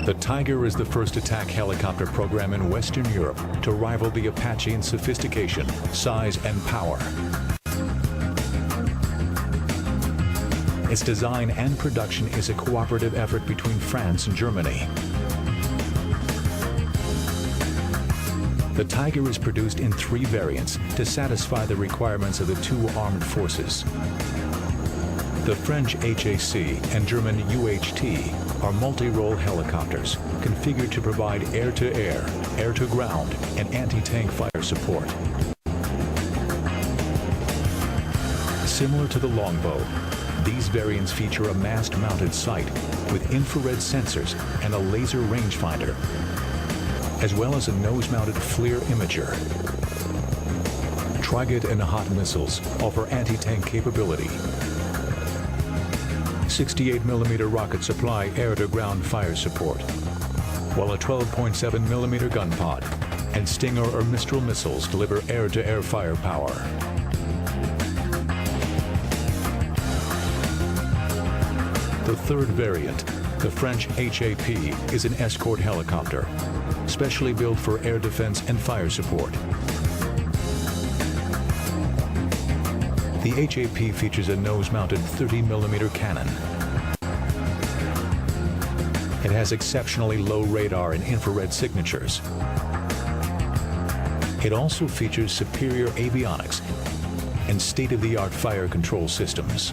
The Tiger is the first attack helicopter program in Western Europe to rival the Apache in sophistication, size, and power. Its design and production is a cooperative effort between France and Germany. The Tiger is produced in 3 variants to satisfy the requirements of the 2 armed forces. The French HAC and German UHT are multi-role helicopters configured to provide air-to-air, air-to-ground, and anti-tank fire support. Similar to the Longbow, these variants feature a mast-mounted sight with infrared sensors and a laser rangefinder, as well as a nose-mounted FLIR imager. Triget and Hot missiles offer anti-tank capability. 68mm rocket supply air-to-ground fire support, while a 12.7mm gun pod and Stinger or Mistral missiles deliver air-to-air firepower. The third variant, the French HAP, is an escort helicopter, specially built for air defense and fire support. The HAP features a nose-mounted 30mm cannon. It has exceptionally low radar and infrared signatures. It also features superior avionics and state-of-the-art fire control systems.